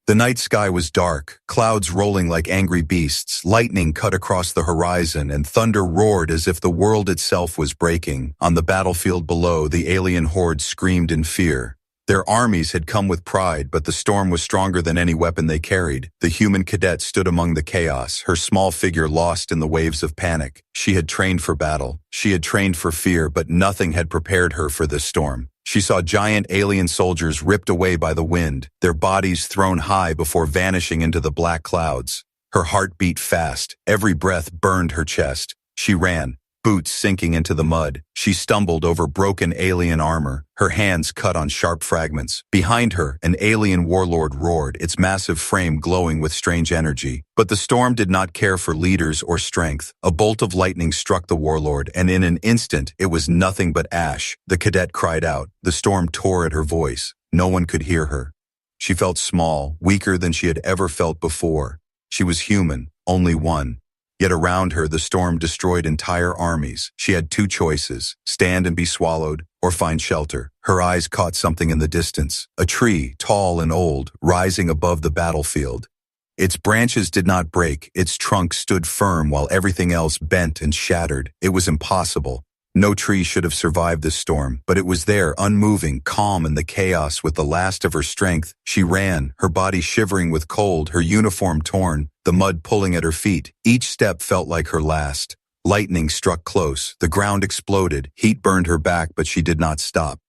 The night sky was dark, clouds rolling like angry beasts, lightning cut across the horizon, and thunder roared as if the world itself was breaking. On the battlefield below, the alien horde screamed in fear. Their armies had come with pride, but the storm was stronger than any weapon they carried. The human cadet stood among the chaos, her small figure lost in the waves of panic. She had trained for battle. She had trained for fear, but nothing had prepared her for this storm. She saw giant alien soldiers ripped away by the wind, their bodies thrown high before vanishing into the black clouds. Her heart beat fast. Every breath burned her chest. She ran, boots sinking into the mud. She stumbled over broken alien armor, her hands cut on sharp fragments. Behind her, an alien warlord roared, its massive frame glowing with strange energy. But the storm did not care for leaders or strength. A bolt of lightning struck the warlord, and in an instant, it was nothing but ash. The cadet cried out. The storm tore at her voice. No one could hear her. She felt small, weaker than she had ever felt before. She was human, only one. Yet around her, the storm destroyed entire armies. She had two choices, stand and be swallowed, or find shelter. Her eyes caught something in the distance, a tree, tall and old, rising above the battlefield. Its branches did not break, its trunk stood firm while everything else bent and shattered. It was impossible. No tree should have survived this storm, but it was there, unmoving, calm in the chaos. With the last of her strength, she ran, her body shivering with cold, her uniform torn, the mud pulling at her feet. Each step felt like her last. Lightning struck close. The ground exploded. Heat burned her back, but she did not stop.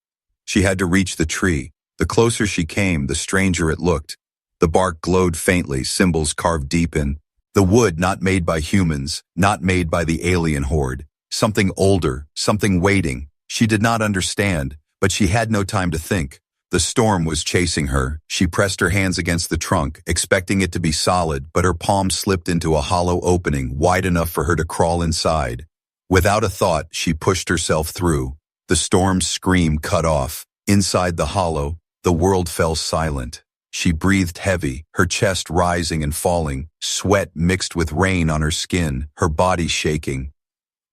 She had to reach the tree. The closer she came, the stranger it looked. The bark glowed faintly, symbols carved deep in. The wood not made by humans, not made by the alien horde. Something older, something waiting. She did not understand, but she had no time to think. The storm was chasing her. She pressed her hands against the trunk, expecting it to be solid, but her palm slipped into a hollow opening wide enough for her to crawl inside. Without a thought, she pushed herself through. The storm's scream cut off. Inside the hollow, the world fell silent. She breathed heavy, her chest rising and falling, sweat mixed with rain on her skin, her body shaking.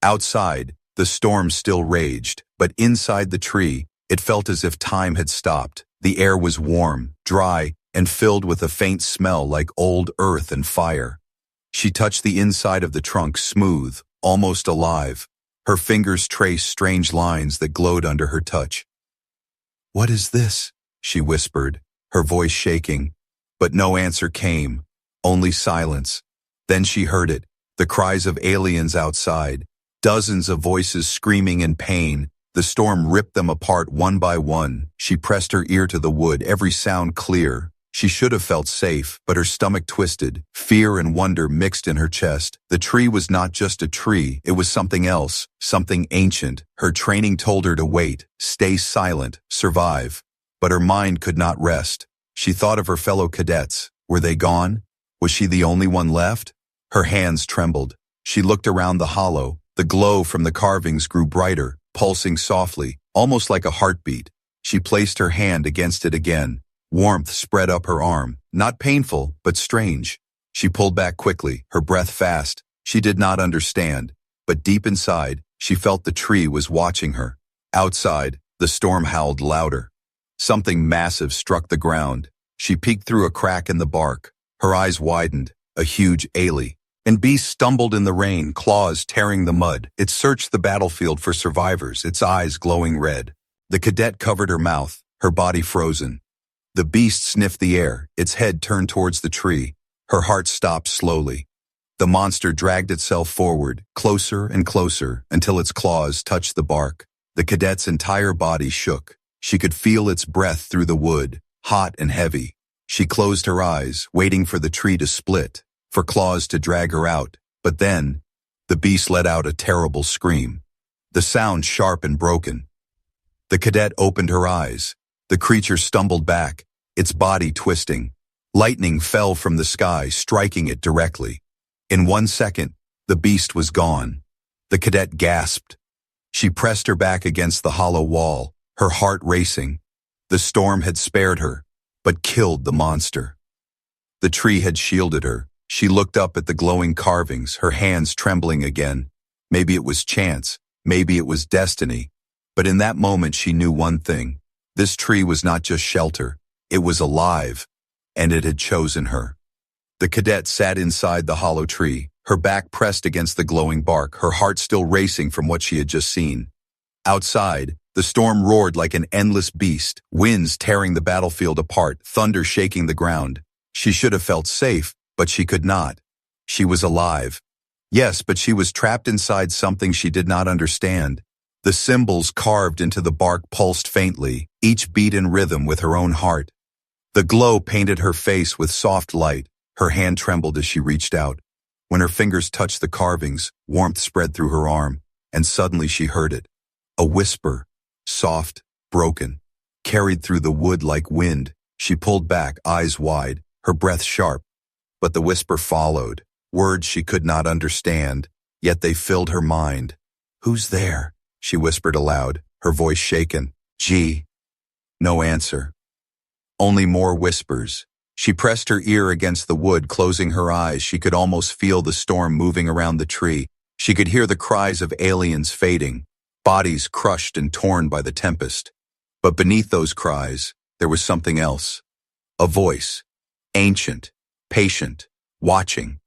Outside, the storm still raged, but inside the tree, it felt as if time had stopped. The air was warm, dry, and filled with a faint smell like old earth and fire. She touched the inside of the trunk, smooth, almost alive. Her fingers traced strange lines that glowed under her touch. "What is this?" she whispered, her voice shaking. But no answer came, only silence. Then she heard it, the cries of aliens outside. Dozens of voices screaming in pain. The storm ripped them apart one by one. She pressed her ear to the wood, every sound clear. She should have felt safe, but her stomach twisted. Fear and wonder mixed in her chest. The tree was not just a tree, it was something else, something ancient. Her training told her to wait, stay silent, survive. But her mind could not rest. She thought of her fellow cadets. Were they gone? Was she the only one left? Her hands trembled. She looked around the hollow. The glow from the carvings grew brighter, pulsing softly, almost like a heartbeat. She placed her hand against it again. Warmth spread up her arm, not painful, but strange. She pulled back quickly, her breath fast. She did not understand, but deep inside, she felt the tree was watching her. Outside, the storm howled louder. Something massive struck the ground. She peeked through a crack in the bark. Her eyes widened, a huge alien. And beast stumbled in the rain, claws tearing the mud. It searched the battlefield for survivors, its eyes glowing red. The cadet covered her mouth, her body frozen. The beast sniffed the air, its head turned towards the tree. Her heart stopped slowly. The monster dragged itself forward, closer and closer, until its claws touched the bark. The cadet's entire body shook. She could feel its breath through the wood, hot and heavy. She closed her eyes, waiting for the tree to split, for claws to drag her out. But then, the beast let out a terrible scream. The sound sharp and broken. The cadet opened her eyes. The creature stumbled back, its body twisting. Lightning fell from the sky, striking it directly. In 1 second, the beast was gone. The cadet gasped. She pressed her back against the hollow wall, her heart racing. The storm had spared her, but killed the monster. The tree had shielded her. She looked up at the glowing carvings, her hands trembling again. Maybe it was chance, maybe it was destiny. But in that moment she knew one thing. This tree was not just shelter, it was alive. and it had chosen her. The cadet sat inside the hollow tree, her back pressed against the glowing bark, her heart still racing from what she had just seen. Outside, the storm roared like an endless beast, winds tearing the battlefield apart, thunder shaking the ground. She should have felt safe, but she could not. She was alive. Yes, but she was trapped inside something she did not understand. The symbols carved into the bark pulsed faintly, each beat in rhythm with her own heart. The glow painted her face with soft light. Her hand trembled as she reached out. When her fingers touched the carvings, warmth spread through her arm, and suddenly she heard it. A whisper, soft, broken, carried through the wood like wind. She pulled back, eyes wide, her breath sharp. But the whisper followed, words she could not understand, yet they filled her mind. "Who's there?" she whispered aloud, her voice shaken. "Gee." No answer. Only more whispers. She pressed her ear against the wood, closing her eyes. She could almost feel the storm moving around the tree. She could hear the cries of aliens fading, bodies crushed and torn by the tempest. But beneath those cries, there was something else. A voice, ancient, patient, watching.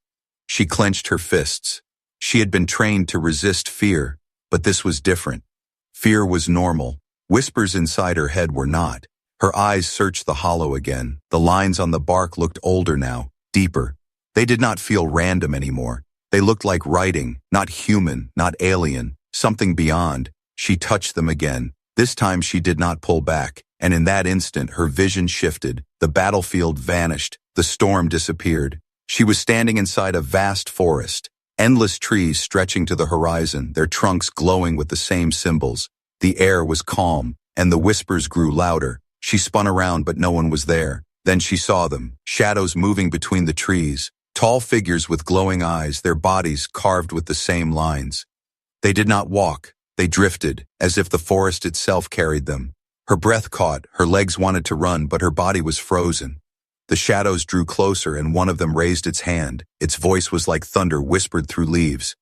She clenched her fists. She had been trained to resist fear, but this was different. Fear was normal. Whispers inside her head were not. Her eyes searched the hollow again. The lines on the bark looked older now, deeper. They did not feel random anymore. They looked like writing, not human, not alien, something beyond. She touched them again. This time she did not pull back, and in that instant her vision shifted. The battlefield vanished. The storm disappeared. She was standing inside a vast forest, endless trees stretching to the horizon, their trunks glowing with the same symbols. The air was calm, and the whispers grew louder. She spun around, but no one was there. Then she saw them, shadows moving between the trees, tall figures with glowing eyes, their bodies carved with the same lines. They did not walk, they drifted, as if the forest itself carried them. Her breath caught, her legs wanted to run, but her body was frozen. The shadows drew closer, and one of them raised its hand. Its voice was like thunder whispered through leaves.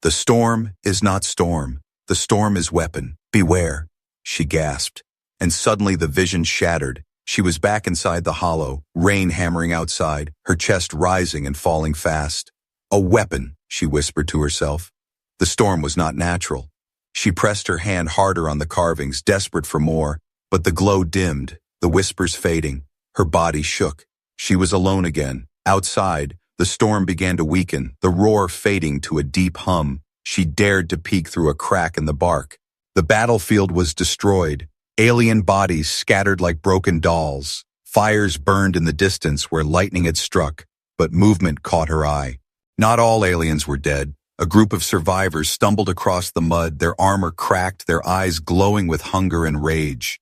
"The storm is not storm. The storm is weapon. Beware," she gasped. And suddenly the vision shattered. She was back inside the hollow, rain hammering outside, her chest rising and falling fast. "A weapon," she whispered to herself. The storm was not natural. She pressed her hand harder on the carvings, desperate for more, but the glow dimmed, the whispers fading. Her body shook. She was alone again. Outside, the storm began to weaken, the roar fading to a deep hum. She dared to peek through a crack in the bark. The battlefield was destroyed. Alien bodies scattered like broken dolls. Fires burned in the distance where lightning had struck, but movement caught her eye. Not all aliens were dead. A group of survivors stumbled across the mud, their armor cracked, their eyes glowing with hunger and rage.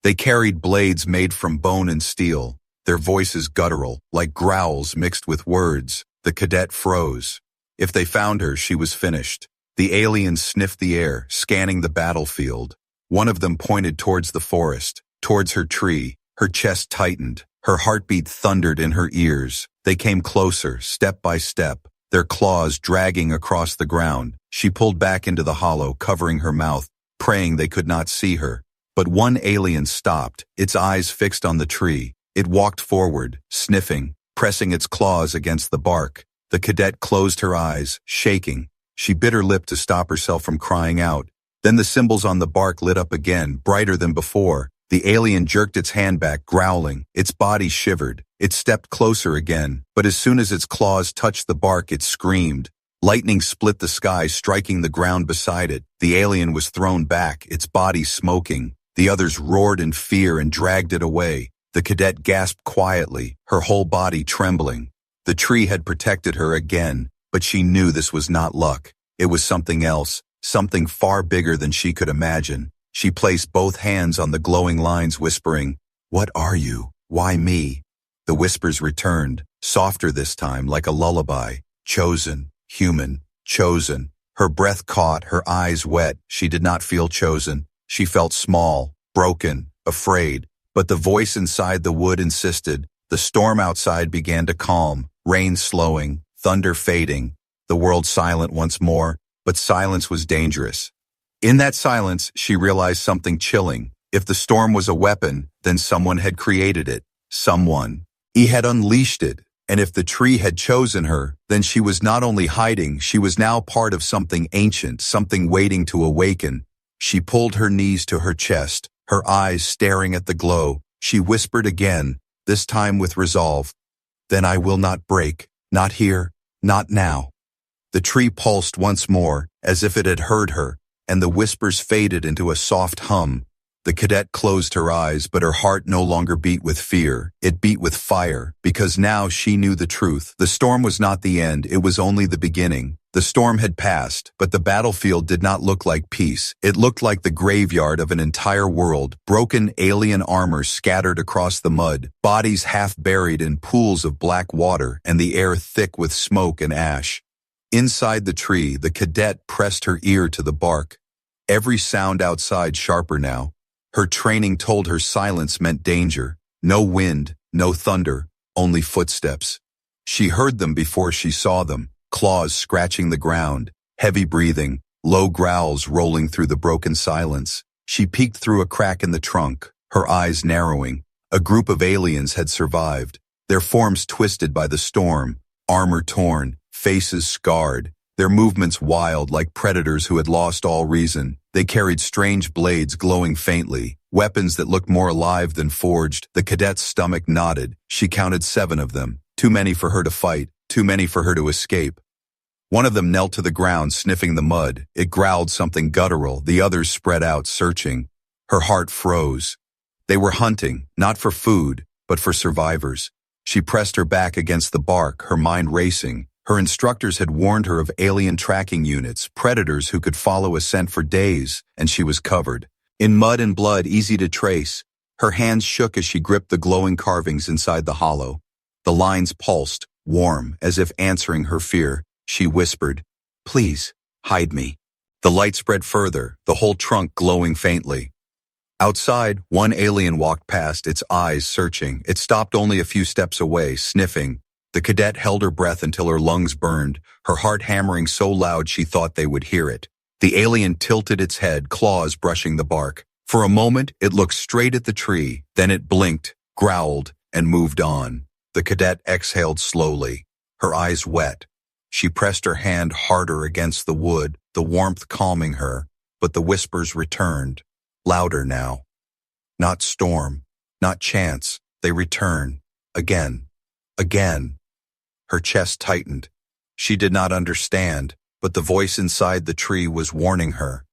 They carried blades made from bone and steel, their voices guttural, like growls mixed with words. The cadet froze. If they found her, she was finished. The aliens sniffed the air, scanning the battlefield. One of them pointed towards the forest, towards her tree. Her chest tightened. Her heartbeat thundered in her ears. They came closer, step by step, their claws dragging across the ground. She pulled back into the hollow, covering her mouth, praying they could not see her. But one alien stopped, its eyes fixed on the tree. It walked forward, sniffing, pressing its claws against the bark. The cadet closed her eyes, shaking. She bit her lip to stop herself from crying out. Then the symbols on the bark lit up again, brighter than before. The alien jerked its hand back, growling. Its body shivered. It stepped closer again, but as soon as its claws touched the bark, it screamed. Lightning split the sky, striking the ground beside it. The alien was thrown back, its body smoking. The others roared in fear and dragged it away. The cadet gasped quietly, her whole body trembling. The tree had protected her again, but she knew this was not luck. It was something else. Something far bigger than she could imagine. She placed both hands on the glowing lines, whispering, "What are you? Why me?" The whispers returned, softer this time, like a lullaby. Chosen, human, chosen. Her breath caught, her eyes wet. She did not feel chosen. She felt small, broken, afraid. But the voice inside the wood insisted. The storm outside began to calm, rain slowing, thunder fading. The world silent once more. But silence was dangerous. In that silence, she realized something chilling. If the storm was a weapon, then someone had created it. Someone. He had unleashed it, and if the tree had chosen her, then she was not only hiding, she was now part of something ancient, something waiting to awaken. She pulled her knees to her chest, her eyes staring at the glow. She whispered again, this time with resolve, "Then I will not break, not here, not now." The tree pulsed once more, as if it had heard her, and the whispers faded into a soft hum. The cadet closed her eyes, but her heart no longer beat with fear. It beat with fire, because now she knew the truth. The storm was not the end, it was only the beginning. The storm had passed, but the battlefield did not look like peace. It looked like the graveyard of an entire world, broken alien armor scattered across the mud, bodies half buried in pools of black water, and the air thick with smoke and ash. Inside the tree, the cadet pressed her ear to the bark. Every sound outside sharper now. Her training told her silence meant danger. No wind, no thunder, only footsteps. She heard them before she saw them, claws scratching the ground, heavy breathing, low growls rolling through the broken silence. She peeked through a crack in the trunk, her eyes narrowing. A group of aliens had survived, their forms twisted by the storm, armor torn, faces scarred, their movements wild like predators who had lost all reason. They carried strange blades glowing faintly, weapons that looked more alive than forged. The cadet's stomach knotted. She counted 7 of them, too many for her to fight, too many for her to escape. One of them knelt to the ground, sniffing the mud. It growled something guttural. The others spread out, searching. Her heart froze. They were hunting, not for food, but for survivors. She pressed her back against the bark, her mind racing. Her instructors had warned her of alien tracking units, predators who could follow a scent for days, and she was covered. In mud and blood easy to trace, her hands shook as she gripped the glowing carvings inside the hollow. The lines pulsed, warm, as if answering her fear. She whispered, "Please, hide me." The light spread further, the whole trunk glowing faintly. Outside, one alien walked past, its eyes searching. It stopped only a few steps away, sniffing. The cadet held her breath until her lungs burned, her heart hammering so loud she thought they would hear it. The alien tilted its head, claws brushing the bark. For a moment, it looked straight at the tree, then it blinked, growled, and moved on. The cadet exhaled slowly, her eyes wet. She pressed her hand harder against the wood, the warmth calming her, but the whispers returned, louder now. Not storm, not chance, they return, again, again. Her chest tightened. She did not understand, but the voice inside the tree was warning her.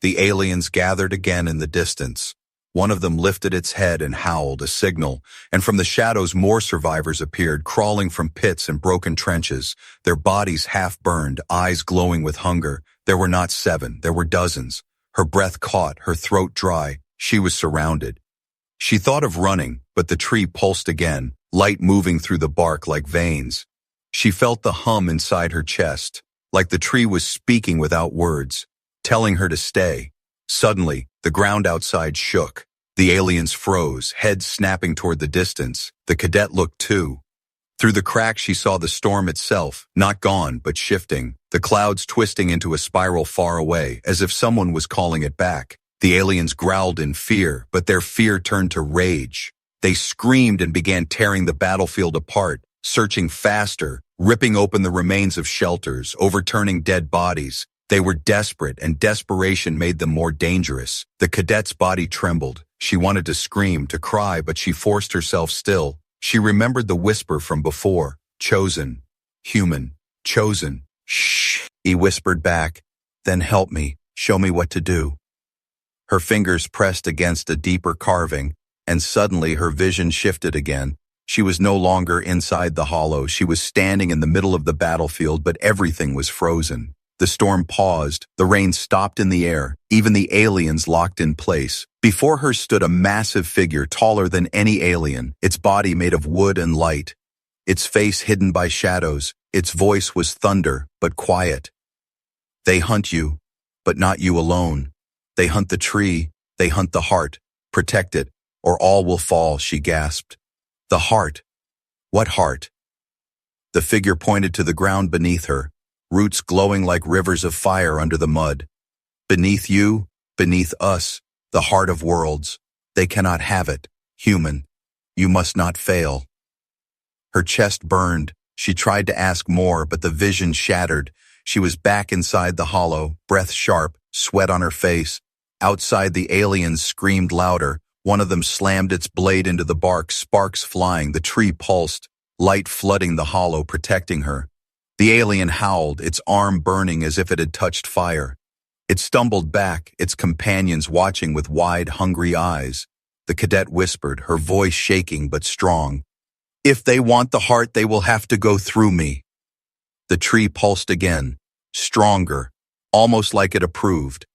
The aliens gathered again in the distance. One of them lifted its head and howled, a signal, and from the shadows more survivors appeared, crawling from pits and broken trenches, their bodies half-burned, eyes glowing with hunger. There were not 7, there were dozens. Her breath caught, her throat dry. She was surrounded. She thought of running, but the tree pulsed again, light moving through the bark like veins. She felt the hum inside her chest, like the tree was speaking without words, telling her to stay. Suddenly, the ground outside shook. The aliens froze, heads snapping toward the distance. The cadet looked too. Through the crack she saw the storm itself, not gone, but shifting, the clouds twisting into a spiral far away, as if someone was calling it back. The aliens growled in fear, but their fear turned to rage. They screamed and began tearing the battlefield apart, searching faster, ripping open the remains of shelters, overturning dead bodies. They were desperate, and desperation made them more dangerous. The cadet's body trembled. She wanted to scream, to cry, but she forced herself still. She remembered the whisper from before. Chosen. Human. Chosen. Shh, he whispered back. Then help me. Show me what to do. Her fingers pressed against a deeper carving, and suddenly her vision shifted again. She was no longer inside the hollow. She was standing in the middle of the battlefield, but everything was frozen. The storm paused. The rain stopped in the air. Even the aliens locked in place. Before her stood a massive figure taller than any alien, its body made of wood and light, its face hidden by shadows. Its voice was thunder, but quiet. They hunt you, but not you alone. They hunt the tree. They hunt the heart. Protect it, or all will fall, she gasped. The heart. What heart? The figure pointed to the ground beneath her, roots glowing like rivers of fire under the mud. Beneath you, beneath us, the heart of worlds. They cannot have it. Human. You must not fail. Her chest burned. She tried to ask more, but the vision shattered. She was back inside the hollow, breath sharp, sweat on her face. Outside, the aliens screamed louder. One of them slammed its blade into the bark, sparks flying. The tree pulsed, light flooding the hollow, protecting her. The alien howled, its arm burning as if it had touched fire. It stumbled back, its companions watching with wide, hungry eyes. The cadet whispered, her voice shaking but strong. "If they want the heart, they will have to go through me." The tree pulsed again, stronger, almost like it approved.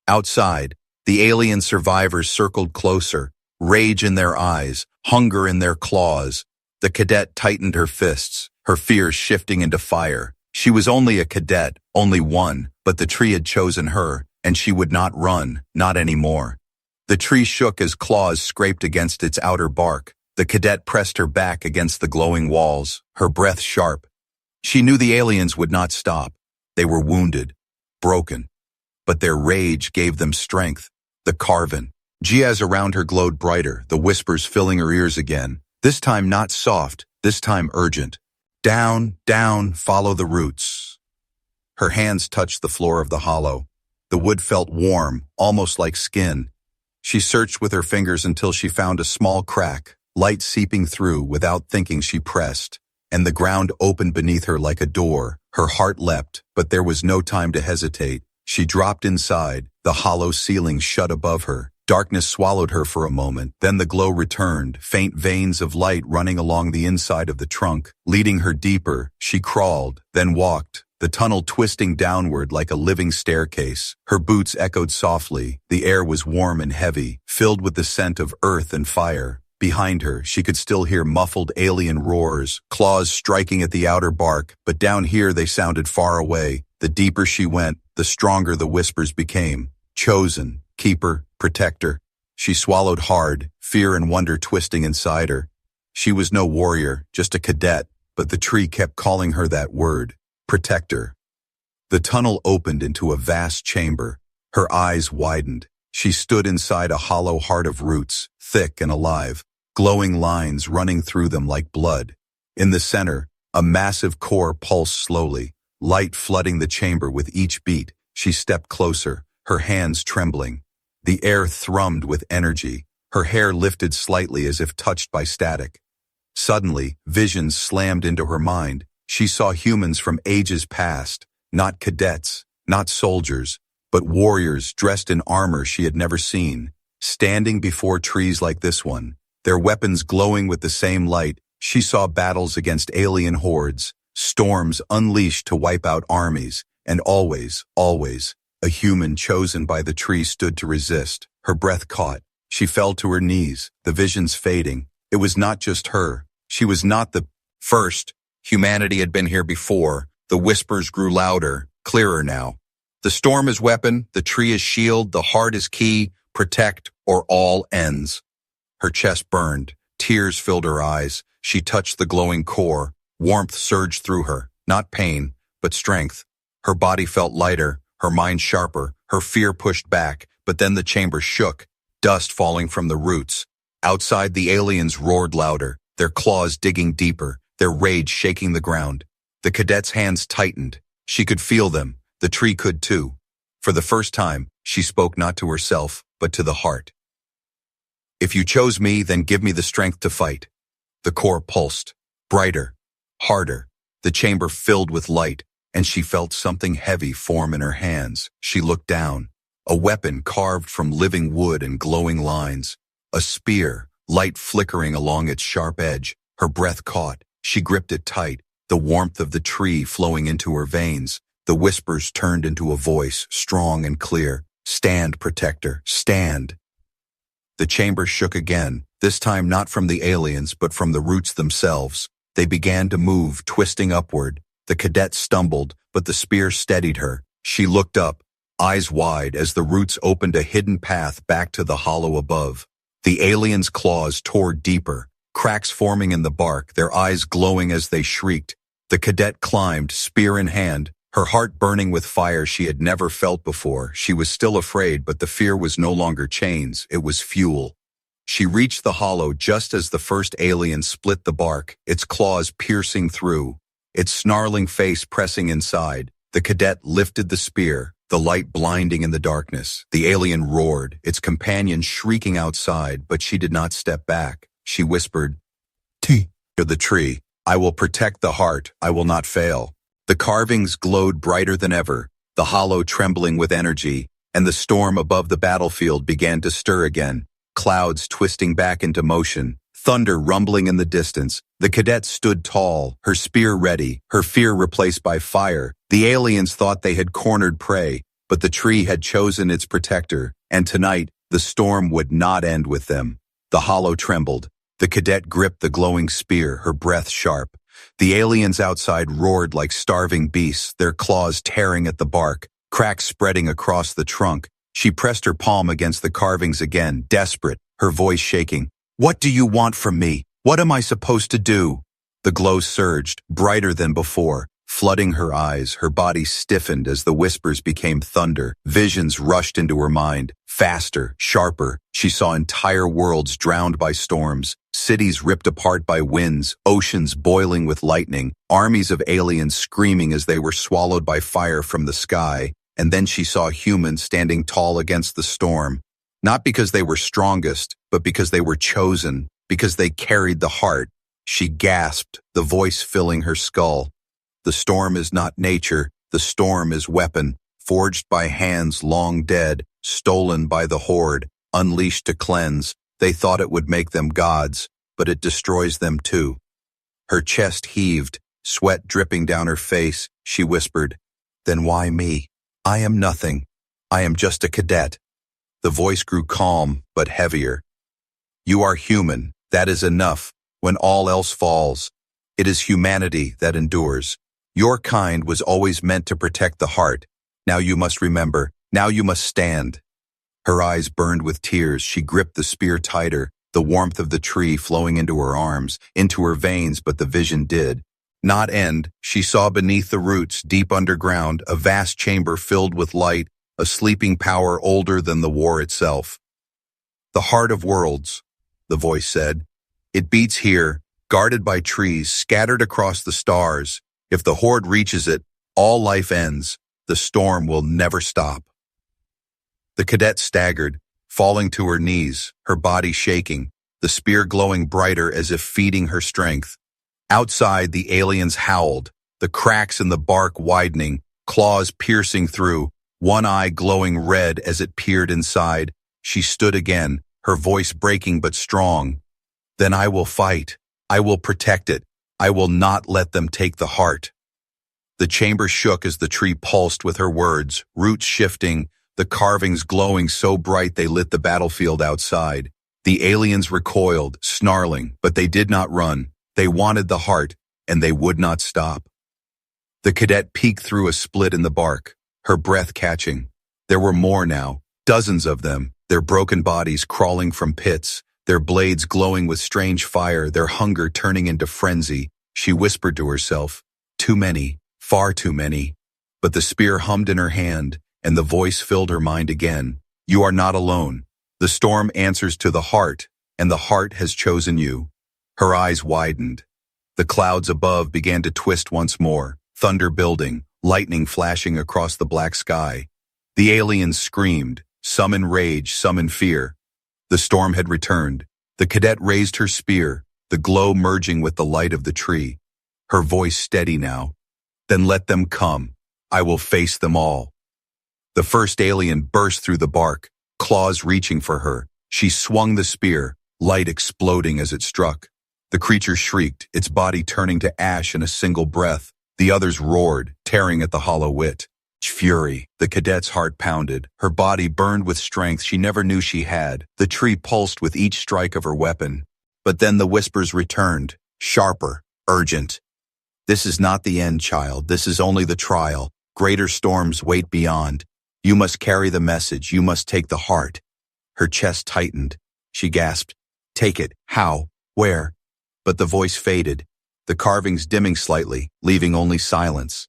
Outside, the alien survivors circled closer, rage in their eyes, hunger in their claws. The cadet tightened her fists, her fears shifting into fire. She was only a cadet, only one, but the tree had chosen her, and she would not run, not anymore. The tree shook as claws scraped against its outer bark. The cadet pressed her back against the glowing walls, her breath sharp. She knew the aliens would not stop. They were wounded, broken. But their rage gave them strength. The Carven. Giaz around her glowed brighter, the whispers filling her ears again. This time not soft, this time urgent. Down, down, follow the roots. Her hands touched the floor of the hollow. The wood felt warm, almost like skin. She searched with her fingers until she found a small crack, light seeping through. Without thinking, she pressed, and the ground opened beneath her like a door. Her heart leapt, but there was no time to hesitate. She dropped inside, the hollow ceiling shut above her. Darkness swallowed her for a moment, then the glow returned, faint veins of light running along the inside of the trunk. Leading her deeper, she crawled, then walked, the tunnel twisting downward like a living staircase. Her boots echoed softly. The air was warm and heavy, filled with the scent of earth and fire. Behind her, she could still hear muffled alien roars, claws striking at the outer bark, but down here they sounded far away. The deeper she went, the stronger the whispers became. Chosen, keeper, protector. She swallowed hard, fear and wonder twisting inside her. She was no warrior, just a cadet, but the tree kept calling her that word, protector. The tunnel opened into a vast chamber. Her eyes widened. She stood inside a hollow heart of roots, thick and alive, glowing lines running through them like blood. In the center, a massive core pulsed slowly, light flooding the chamber with each beat. She stepped closer, her hands trembling. The air thrummed with energy. Her hair lifted slightly as if touched by static. Suddenly, visions slammed into her mind. She saw humans from ages past, not cadets, not soldiers, but warriors dressed in armor she had never seen, standing before trees like this one, their weapons glowing with the same light. She saw battles against alien hordes, storms unleashed to wipe out armies, and always, always, a human chosen by the tree stood to resist. Her breath caught. She fell to her knees, the visions fading. It was not just her. She was not the first. Humanity had been here before. The whispers grew louder, clearer now. The storm is weapon, the tree is shield, the heart is key, protect, or all ends. Her chest burned. Tears filled her eyes. She touched the glowing core. Warmth surged through her, not pain, but strength. Her body felt lighter, her mind sharper, her fear pushed back, but then the chamber shook, dust falling from the roots. Outside, the aliens roared louder, their claws digging deeper, their rage shaking the ground. The cadet's hands tightened. She could feel them. The tree could too. For the first time, she spoke not to herself, but to the heart. "If you chose me, then give me the strength to fight." The core pulsed, brighter, harder. The chamber filled with light, and she felt something heavy form in her hands. She looked down. A weapon carved from living wood and glowing lines. A spear, light flickering along its sharp edge. Her breath caught. She gripped it tight, the warmth of the tree flowing into her veins. The whispers turned into a voice, strong and clear. "Stand, protector, stand." The chamber shook again, this time not from the aliens, but from the roots themselves. They began to move, twisting upward. The cadet stumbled, but the spear steadied her. She looked up, eyes wide as the roots opened a hidden path back to the hollow above. The aliens' claws tore deeper, cracks forming in the bark, their eyes glowing as they shrieked. The cadet climbed, spear in hand, her heart burning with fire she had never felt before. She was still afraid, but the fear was no longer chains, it was fuel. She reached the hollow just as the first alien split the bark, its claws piercing through, its snarling face pressing inside. The cadet lifted the spear, the light blinding in the darkness. The alien roared, its companion shrieking outside, but she did not step back. She whispered, "T to the tree. I will protect the heart. I will not fail." The carvings glowed brighter than ever, the hollow trembling with energy, and the storm above the battlefield began to stir again, clouds twisting back into motion, thunder rumbling in the distance. The cadet stood tall, her spear ready, her fear replaced by fire. The aliens thought they had cornered prey, but the tree had chosen its protector, and tonight, the storm would not end with them. The hollow trembled. The cadet gripped the glowing spear, her breath sharp. The aliens outside roared like starving beasts, their claws tearing at the bark, cracks spreading across the trunk. She pressed her palm against the carvings again, desperate, her voice shaking. "What do you want from me? What am I supposed to do?" The glow surged, brighter than before, flooding her eyes. Her body stiffened as the whispers became thunder. Visions rushed into her mind, faster, sharper. She saw entire worlds drowned by storms, cities ripped apart by winds, oceans boiling with lightning, armies of aliens screaming as they were swallowed by fire from the sky. And then she saw humans standing tall against the storm, not because they were strongest, but because they were chosen, because they carried the heart. She gasped, the voice filling her skull. The storm is not nature, the storm is weapon, forged by hands long dead, stolen by the Horde, unleashed to cleanse. They thought it would make them gods, but it destroys them too. Her chest heaved, sweat dripping down her face. She whispered, "Then why me? I am nothing. I am just a cadet." The voice grew calm, but heavier. "You are human. That is enough. When all else falls, it is humanity that endures. Your kind was always meant to protect the heart. Now you must remember. Now you must stand." Her eyes burned with tears. She gripped the spear tighter, the warmth of the tree flowing into her arms, into her veins, but the vision did not end. She saw beneath the roots, deep underground, a vast chamber filled with light, a sleeping power older than the war itself. "The heart of worlds," the voice said. "It beats here, guarded by trees, scattered across the stars. If the Horde reaches it, all life ends. The storm will never stop." The cadet staggered, falling to her knees, her body shaking, the spear glowing brighter as if feeding her strength. Outside, the aliens howled, the cracks in the bark widening, claws piercing through, one eye glowing red as it peered inside. She stood again, her voice breaking but strong. "Then I will fight. I will protect it. I will not let them take the heart." The chamber shook as the tree pulsed with her words, roots shifting, the carvings glowing so bright they lit the battlefield outside. The aliens recoiled, snarling, but they did not run. They wanted the heart, and they would not stop. The cadet peeked through a split in the bark, her breath catching. There were more now, dozens of them, their broken bodies crawling from pits, their blades glowing with strange fire, their hunger turning into frenzy. She whispered to herself, "Too many, far too many." But the spear hummed in her hand, and the voice filled her mind again. "You are not alone. The storm answers to the heart, and the heart has chosen you." Her eyes widened. The clouds above began to twist once more, thunder building, lightning flashing across the black sky. The aliens screamed, some in rage, some in fear. The storm had returned. The cadet raised her spear, the glow merging with the light of the tree. Her voice steady now. "Then let them come. I will face them all." The first alien burst through the bark, claws reaching for her. She swung the spear, light exploding as it struck. The creature shrieked, its body turning to ash in a single breath. The others roared, tearing at the hollow wit. Fury. The cadet's heart pounded. Her body burned with strength she never knew she had. The tree pulsed with each strike of her weapon. But then the whispers returned, sharper, urgent. "This is not the end, child. This is only the trial. Greater storms wait beyond. You must carry the message. You must take the heart." Her chest tightened. She gasped, "Take it. How? Where?" But the voice faded, the carvings dimming slightly, leaving only silence.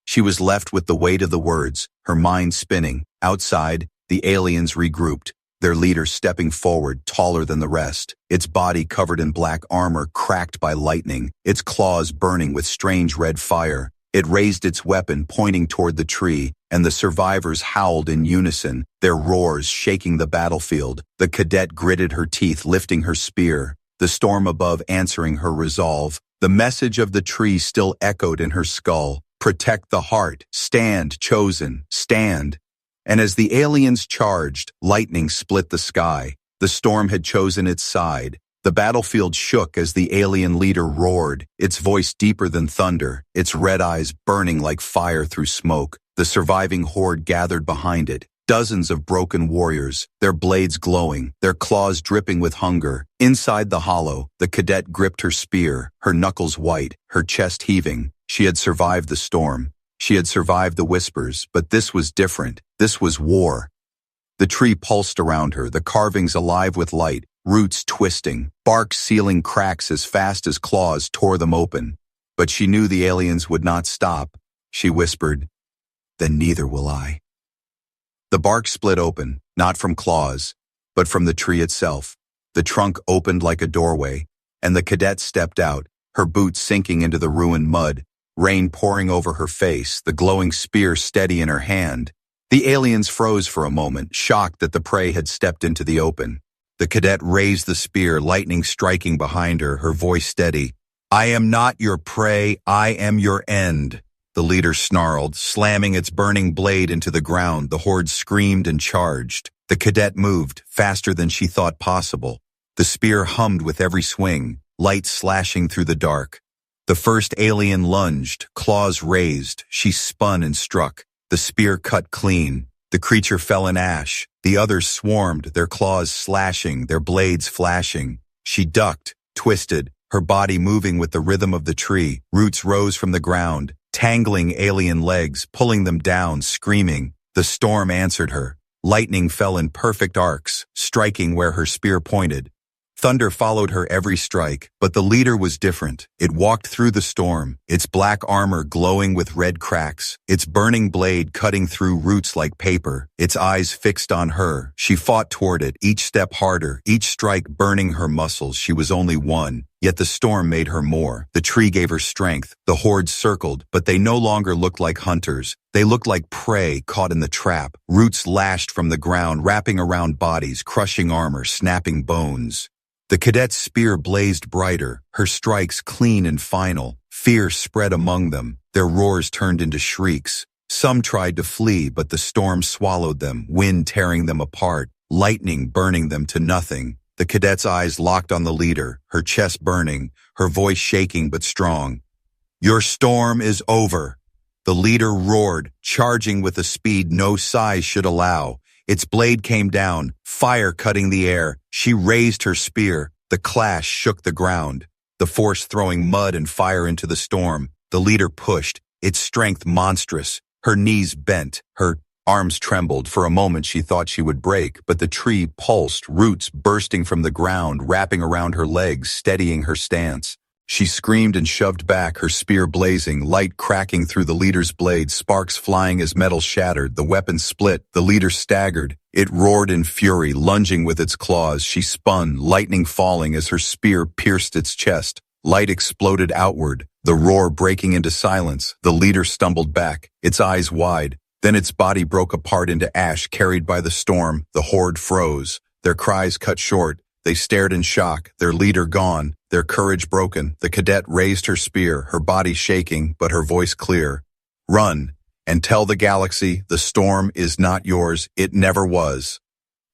She was left with the weight of the words, her mind spinning. Outside, the aliens regrouped. their leader stepping forward, taller than the rest, its body covered in black armor cracked by lightning, its claws burning with strange red fire. It raised its weapon, pointing toward the tree, and the survivors howled in unison, their roars shaking the battlefield. The cadet gritted her teeth, lifting her spear, the storm above answering her resolve. The message of the tree still echoed in her skull. Protect the heart. Stand, chosen. Stand. And as the aliens charged, lightning split the sky. The storm had chosen its side. The battlefield shook as the alien leader roared, its voice deeper than thunder, its red eyes burning like fire through smoke. The surviving horde gathered behind it, dozens of broken warriors, their blades glowing, their claws dripping with hunger. Inside the hollow, the cadet gripped her spear, her knuckles white, her chest heaving. She had survived the storm. She had survived the whispers, but this was different. This was war. The tree pulsed around her, the carvings alive with light, roots twisting, bark sealing cracks as fast as claws tore them open. But she knew the aliens would not stop. She whispered, "Then neither will I." The bark split open, not from claws, but from the tree itself. The trunk opened like a doorway, and the cadet stepped out, her boots sinking into the ruined mud, rain pouring over her face, the glowing spear steady in her hand. The aliens froze for a moment, shocked that the prey had stepped into the open. The cadet raised the spear, lightning striking behind her, her voice steady. "I am not your prey, I am your end." The leader snarled, slamming its burning blade into the ground. The horde screamed and charged. The cadet moved, faster than she thought possible. The spear hummed with every swing, light slashing through the dark. The first alien lunged, claws raised. She spun and struck. The spear cut clean. The creature fell in ash. The others swarmed, their claws slashing, their blades flashing. She ducked, twisted, her body moving with the rhythm of the tree. Roots rose from the ground, tangling alien legs, pulling them down, screaming. The storm answered her. Lightning fell in perfect arcs, striking where her spear pointed. Thunder followed her every strike, but the leader was different. It walked through the storm, its black armor glowing with red cracks, its burning blade cutting through roots like paper, its eyes fixed on her. She fought toward it, each step harder, each strike burning her muscles. She was only one, yet the storm made her more. The tree gave her strength. The horde circled, but they no longer looked like hunters. They looked like prey caught in the trap. Roots lashed from the ground, wrapping around bodies, crushing armor, snapping bones. The cadet's spear blazed brighter, her strikes clean and final. Fear spread among them. Their roars turned into shrieks. Some tried to flee, but the storm swallowed them, wind tearing them apart, lightning burning them to nothing. The cadet's eyes locked on the leader, her chest burning, her voice shaking but strong. "Your storm is over." The leader roared, charging with a speed no size should allow. Its blade came down, fire cutting the air. She raised her spear. The clash shook the ground, the force throwing mud and fire into the storm. The leader pushed, its strength monstrous. Her knees bent, her arms trembled. For a moment she thought she would break, but the tree pulsed, roots bursting from the ground, wrapping around her legs, steadying her stance. She screamed and shoved back, her spear blazing, light cracking through the leader's blade, sparks flying as metal shattered. The weapon split. The leader staggered. It roared in fury, lunging with its claws. She spun, lightning falling as her spear pierced its chest. Light exploded outward, the roar breaking into silence. The leader stumbled back, its eyes wide. Then its body broke apart into ash carried by the storm. The horde froze, their cries cut short. They stared in shock, their leader gone, their courage broken. The cadet raised her spear, her body shaking, but her voice clear. "Run, and tell the galaxy the storm is not yours, it never was."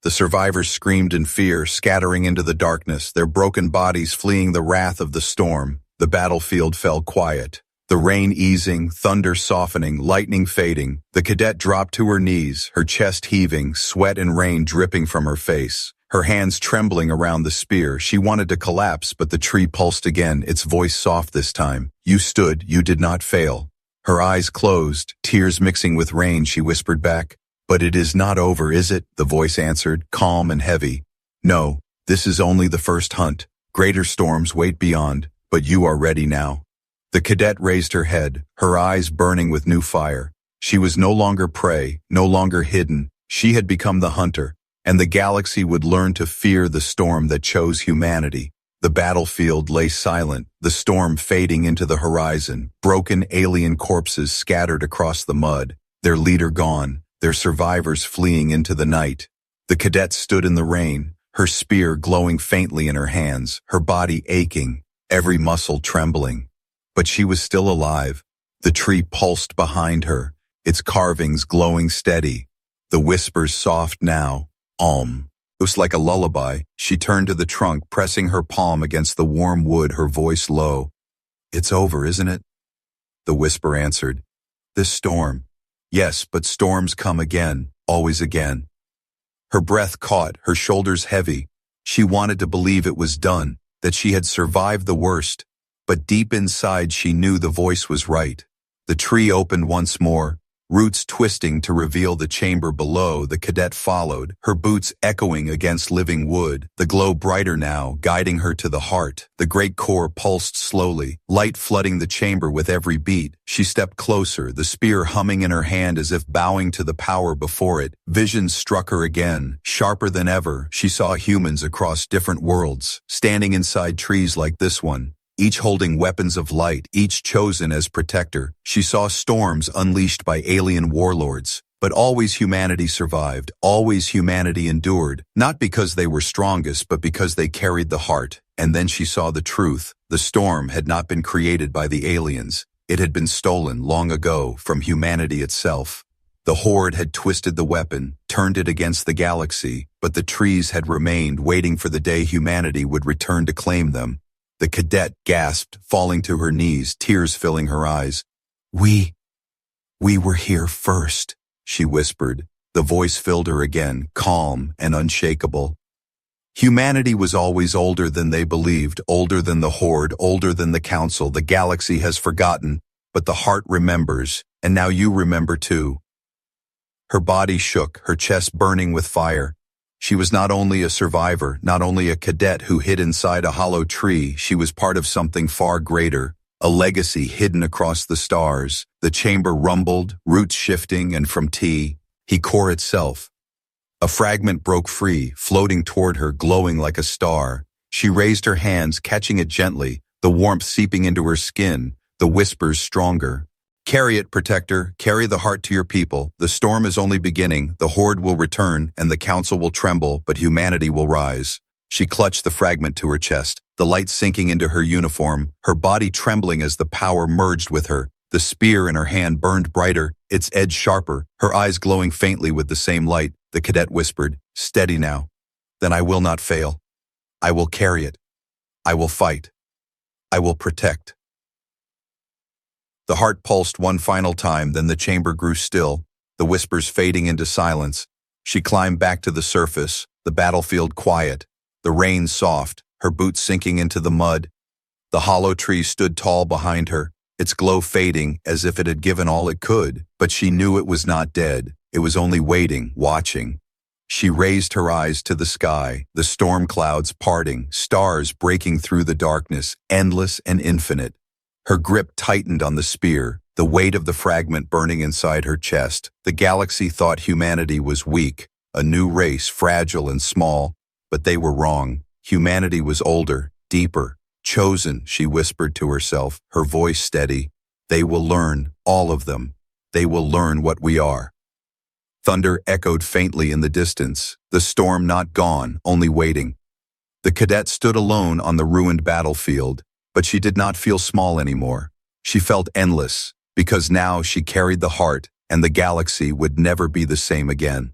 The survivors screamed in fear, scattering into the darkness, their broken bodies fleeing the wrath of the storm. The battlefield fell quiet. The rain easing, thunder softening, lightning fading. The cadet dropped to her knees, her chest heaving, sweat and rain dripping from her face. Her hands trembling around the spear. She wanted to collapse, but the tree pulsed again, its voice soft this time. "You stood, you did not fail." Her eyes closed, tears mixing with rain, she whispered back. "But it is not over, is it?" The voice answered, calm and heavy. "No, this is only the first hunt. Greater storms wait beyond, but you are ready now." The cadet raised her head, her eyes burning with new fire. She was no longer prey, no longer hidden. She had become the hunter. and the galaxy would learn to fear the storm that chose humanity. The battlefield lay silent, the storm fading into the horizon, broken alien corpses scattered across the mud, their leader gone, their survivors fleeing into the night. The cadet stood in the rain, her spear glowing faintly in her hands, her body aching, every muscle trembling. But she was still alive. The tree pulsed behind her, its carvings glowing steady. The whispers soft now, It was like a lullaby. She turned to the trunk, pressing her palm against the warm wood, her voice low. "It's over, isn't it?" The whisper answered. "This storm." "Yes, but storms come again, always again." Her breath caught, her shoulders heavy. She wanted to believe it was done, that she had survived the worst. But deep inside she knew the voice was right. The tree opened once more, roots twisting to reveal the chamber below. The cadet followed, her boots echoing against living wood, the glow brighter now, guiding her to the heart. The great core pulsed slowly, light flooding the chamber with every beat. She stepped closer, the spear humming in her hand as if bowing to the power before it. Visions struck her again, sharper than ever. She saw humans across different worlds, standing inside trees like this one, each holding weapons of light, each chosen as protector. She saw storms unleashed by alien warlords. But always humanity survived, always humanity endured, not because they were strongest, but because they carried the heart. And then she saw the truth. The storm had not been created by the aliens. It had been stolen long ago from humanity itself. The Horde had twisted the weapon, turned it against the galaxy, but the trees had remained, waiting for the day humanity would return to claim them. The cadet gasped, falling to her knees, tears filling her eyes. We were here first," she whispered. The voice filled her again, calm and unshakable. Humanity was always older than they believed, older than the Horde, older than the Council. The galaxy has forgotten, but the heart remembers, and now you remember too. Her body shook, her chest burning with fire. She was not only a survivor, not only a cadet who hid inside a hollow tree, she was part of something far greater, a legacy hidden across the stars. The chamber rumbled, roots shifting, and from core itself. A fragment broke free, floating toward her, glowing like a star. She raised her hands, catching it gently, the warmth seeping into her skin, the whispers stronger. "Carry it, protector, carry the heart to your people. The storm is only beginning, the Horde will return, and the Council will tremble, but humanity will rise." She clutched the fragment to her chest, the light sinking into her uniform, her body trembling as the power merged with her. The spear in her hand burned brighter, its edge sharper, her eyes glowing faintly with the same light. The cadet whispered, "Steady now. Then I will not fail. I will carry it. I will fight. I will protect." The heart pulsed one final time, then the chamber grew still, the whispers fading into silence. She climbed back to the surface, the battlefield quiet, the rain soft, her boots sinking into the mud. The hollow tree stood tall behind her, its glow fading as if it had given all it could, but she knew it was not dead. It was only waiting, watching. She raised her eyes to the sky, the storm clouds parting, stars breaking through the darkness, endless and infinite. Her grip tightened on the spear, the weight of the fragment burning inside her chest. The galaxy thought humanity was weak, a new race, fragile and small, but they were wrong. Humanity was older, deeper, chosen, she whispered to herself, her voice steady. They will learn, all of them. They will learn what we are. Thunder echoed faintly in the distance, the storm not gone, only waiting. The cadet stood alone on the ruined battlefield, but she did not feel small anymore. She felt endless, because now she carried the heart, and the galaxy would never be the same again.